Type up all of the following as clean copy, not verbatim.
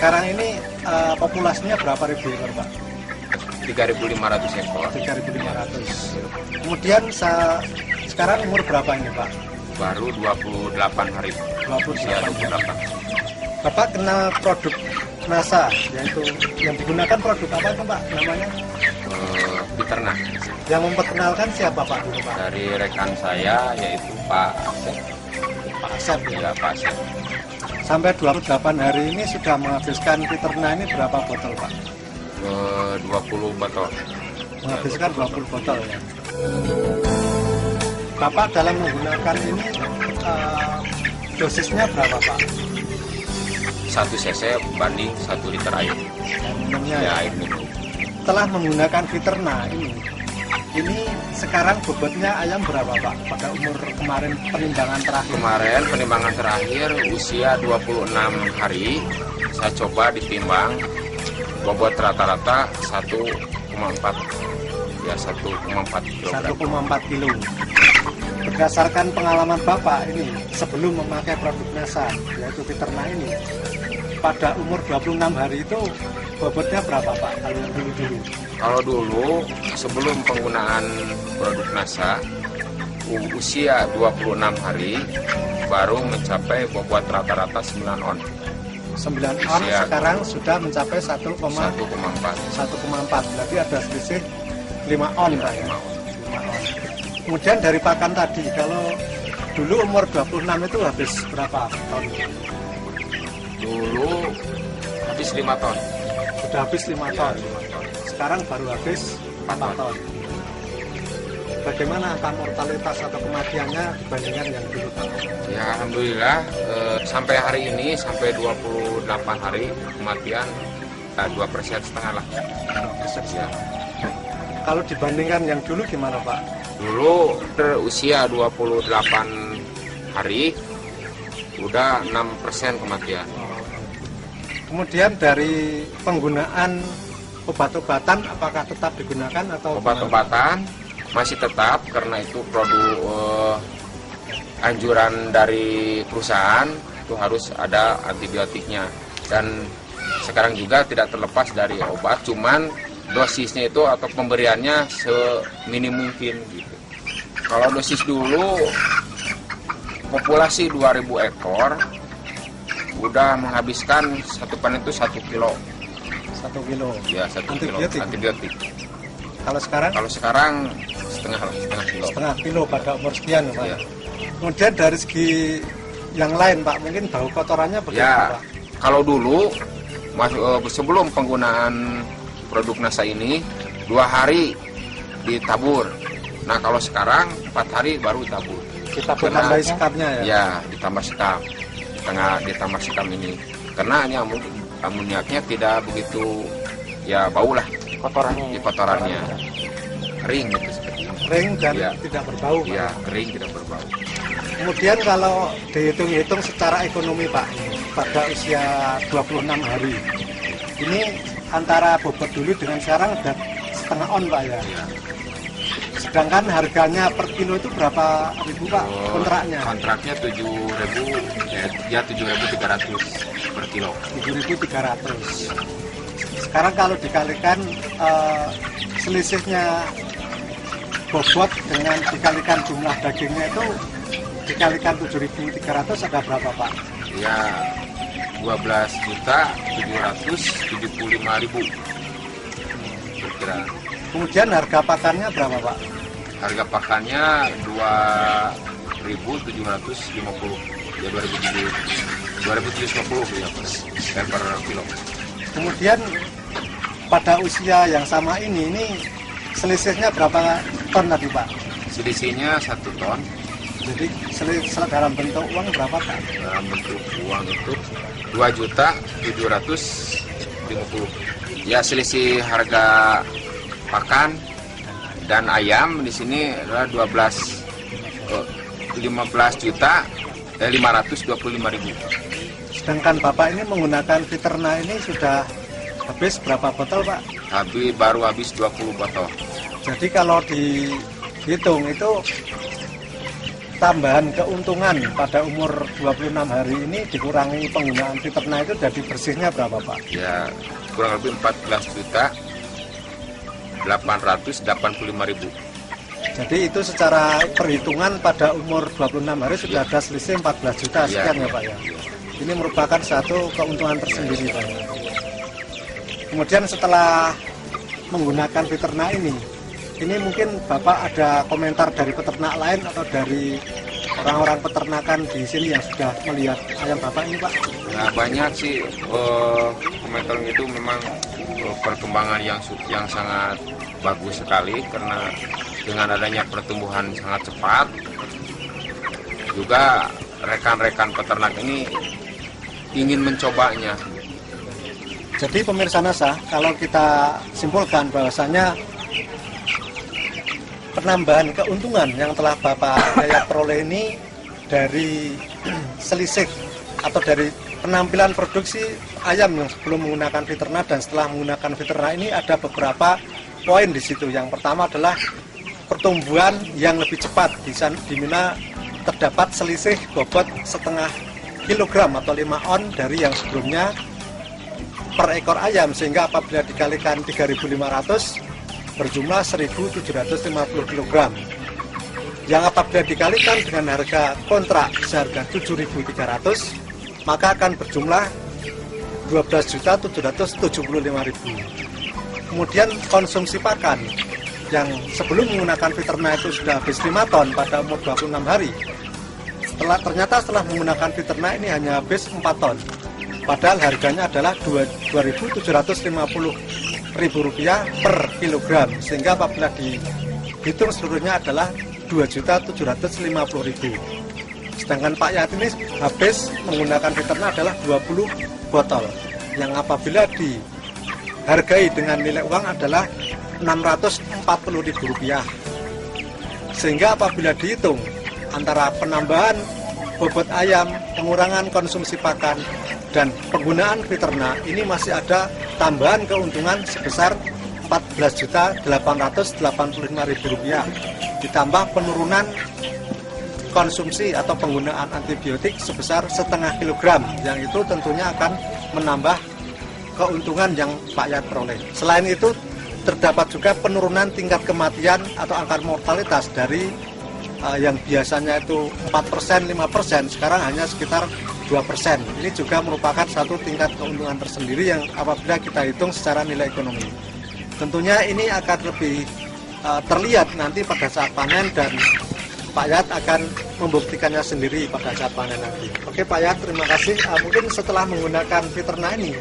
sekarang ini populasinya berapa ribu ekor Pak? 3.500 ekor. 3.500. Kemudian sekarang umur berapa ini Pak? Baru 28 hari. 28. Bapak kenal produk NASA, yaitu yang digunakan produk apa itu Pak namanya? Peternak. Yang memperkenalkan siapa Pak dulu Pak? Dari rekan saya yaitu Pak Asep. Pak Asep Ya, Pak Asep. Sampai 28 hari ini sudah menghabiskan Peternak ini berapa botol Pak? 20 botol. Menghabiskan 20 botol ya. Bapak dalam menggunakan ini dosisnya berapa Pak? 1 cc banding 1 liter air. Minumnya Ya, ya. air minum. Setelah menggunakan Peternak ini sekarang bobotnya ayam berapa Pak? Pada umur kemarin penimbangan terakhir. Kemarin penimbangan terakhir usia 26 hari saya coba ditimbang bobot rata-rata 1,4 ya 1,4 kg. 1,4 kilo. Berdasarkan pengalaman Bapak ini sebelum memakai produk NASA yaitu Peternak ini, pada umur 26 hari itu bobotnya berapa Pak kalau yang dulu-dulu? Kalau dulu sebelum penggunaan produk NASA usia 26 hari baru mencapai bobot rata-rata 9 on. 9 on Usia sekarang sudah mencapai 1,4. 1,4. Berarti ada selisih 5 on Pak ya. 5 on. 5 on. Kemudian dari pakan tadi, kalau dulu umur 26 itu habis berapa ton? Dulu habis 5 ton. Sudah habis 5 ton. Sekarang baru habis 4 ton. Bagaimana angka mortalitas atau kematiannya dibandingkan yang dulu Pak? Ya alhamdulillah sampai hari ini sampai 28 hari kematian 2,5% lah. Ya. Kalau dibandingkan yang dulu gimana Pak? Dulu berusia 28 hari udah 6% kematian. Kemudian dari penggunaan obat-obatan apakah tetap digunakan atau Obat-obatan masih tetap karena itu produk anjuran dari perusahaan itu harus ada antibiotiknya, dan sekarang juga tidak terlepas dari obat, cuman dosisnya itu atau pemberiannya seminim mungkin gitu. Kalau dosis dulu populasi 2000 ekor udah menghabiskan satu panen itu 1 kilo. 1 kilo. Ya, 1 kilo antibiotik. Kalau sekarang setengah kilo. setengah kilo pada umur sekian Pak. Ya. Kemudian dari segi yang lain Pak, mungkin bau kotorannya bagaimana Ya, Pak? kalau dulu sebelum penggunaan produk NASA ini 2 hari ditabur. Nah kalau sekarang 4 hari baru ditabur. Kita tambah sekapnya ya? Ya, ditambah sekam. Ditambah sekam ini. Karena amoniaknya tidak begitu ya bau lah. Kotorannya. Kering gitu seperti ini. Kering dan Ya. tidak berbau Pak. Ya, kering tidak berbau. Kemudian kalau dihitung-hitung secara ekonomi Pak, pada usia 26 hari, ini antara bobot dulu dengan sekarang udah setengah on Pak ya? Ya. Sedangkan harganya per kilo itu berapa ribu Pak kontraknya? Kontraknya 7.000 ya 7.300 per kilo. 7.300. Sekarang kalau dikalikan selisihnya bobot dengan dikalikan jumlah dagingnya itu dikalikan 7.300 ada berapa Pak? Ya 12.775.000 kira-kira. Kemudian harga pakannya berapa Pak? Harga pakannya 2.750 ya 2.750 ya per kilo. Kemudian pada usia yang sama ini selisihnya berapa ton tadi Pak? Selisihnya 1 ton. Jadi selisih dalam bentuk uang berapa Pak? Dalam bentuk uang itu 2.750.000. Ya selisih harga pakan dan ayam di sini adalah 15.525.000. Sedangkan Bapak ini menggunakan Peternak ini sudah habis berapa botol Pak? Baru habis 20 botol. Jadi kalau dihitung itu tambahan keuntungan pada umur 26 hari ini dikurangi penggunaan fiterna itu jadi bersihnya berapa Pak? Ya kurang lebih 14.885.000. Jadi itu secara perhitungan pada umur 26 hari sudah ada selisih 14 juta sekian ya Pak ya. Ini merupakan satu keuntungan tersendiri Pak. Kemudian setelah menggunakan fiterna ini mungkin Bapak ada komentar dari peternak lain atau dari orang-orang peternakan di sini yang sudah melihat ayam Bapak ini Pak? Nah, banyak sih komentar itu memang perkembangan yang sangat bagus sekali karena dengan adanya pertumbuhan sangat cepat juga rekan-rekan peternak ini ingin mencobanya. Jadi pemirsa NASA, kalau kita simpulkan bahwasanya penambahan keuntungan yang telah Bapak Yayat peroleh ini dari selisih atau dari penampilan produksi ayam yang sebelum menggunakan fiterna dan setelah menggunakan fiterna ini ada beberapa poin di situ. Yang pertama adalah pertumbuhan yang lebih cepat, di mana terdapat selisih bobot setengah kilogram atau 5 on dari yang sebelumnya per ekor ayam, sehingga apabila dikalikan 3.500 berjumlah 1.750 kg. Yang apabila dikalikan dengan harga kontrak seharga 7.300 maka akan berjumlah 12.775.000. Kemudian konsumsi pakan yang sebelum menggunakan fiterna itu sudah habis 5 ton pada umur 26 hari. Ternyata setelah menggunakan fiterna ini hanya habis 4 ton. Padahal harganya adalah Rp2.750.000 per kilogram, sehingga apabila dihitung seluruhnya adalah 2.750.000. Sedangkan Pak Yayat ini habis menggunakan fiterna adalah 20 botol, yang apabila dihargai dengan nilai uang adalah Rp640.000. Sehingga apabila dihitung antara penambahan bobot ayam, pengurangan konsumsi pakan, dan penggunaan fiterna, ini masih ada tambahan keuntungan sebesar Rp14.885.000 ditambah penurunan konsumsi atau penggunaan antibiotik sebesar setengah kilogram, yang itu tentunya akan menambah keuntungan yang Pak Yayat peroleh. Selain itu terdapat juga penurunan tingkat kematian atau angka mortalitas dari yang biasanya itu 4%, 5%, sekarang hanya sekitar 2%. Ini juga merupakan satu tingkat keuntungan tersendiri yang apabila kita hitung secara nilai ekonomi. Tentunya ini akan lebih terlihat nanti pada saat panen, dan Pak Yayat akan membuktikannya sendiri pada saat panen nanti. Oke Pak Yayat, terima kasih. Mungkin setelah menggunakan fiterna ini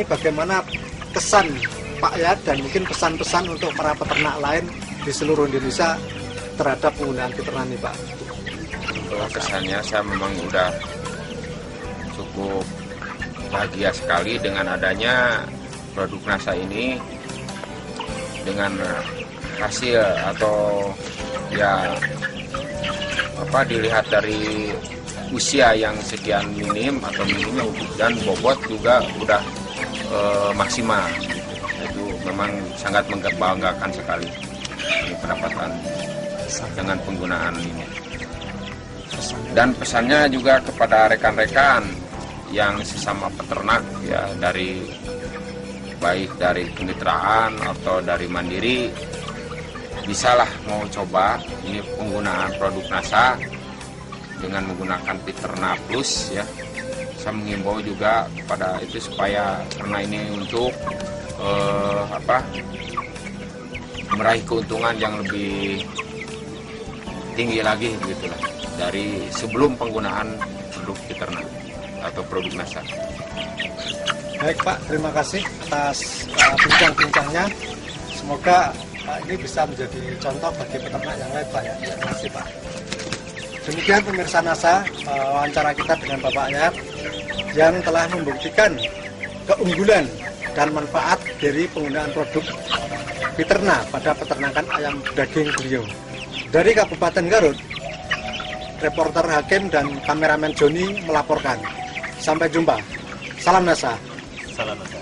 bagaimana kesan Pak Yayat dan mungkin pesan-pesan untuk para peternak lain di seluruh Indonesia terhadap penggunaan fiterna ini Pak? Kesannya saya memang udah cukup bahagia sekali dengan adanya produk NASA ini, dengan hasil atau ya dilihat dari usia yang sekian minim atau minimnya, dan bobot juga udah maksimal. Itu memang sangat membanggakan sekali ini pendapatan dengan penggunaan ini. Dan pesannya juga kepada rekan-rekan yang sesama peternak ya, baik dari kemitraan atau dari mandiri, bisalah mau coba ini penggunaan produk NASA dengan menggunakan Fiterna Plus ya. Saya mengimbau juga kepada itu supaya, karena ini untuk meraih keuntungan yang lebih tinggi lagi gitu lah dari sebelum penggunaan produk Fiterna atau produk NASA. Baik Pak, terima kasih atas bincang-bincangnya. Semoga ini bisa menjadi contoh bagi peternak yang lain Pak ya. Terima kasih Pak. Demikian pemirsa NASA, wawancara kita dengan Bapak Yayat yang telah membuktikan keunggulan dan manfaat dari penggunaan produk Fiterna pada peternakan ayam daging beliau. Dari Kabupaten Garut, reporter Hakim dan kameramen Joni melaporkan. Sampai jumpa. Salam NASA. Salam NASA.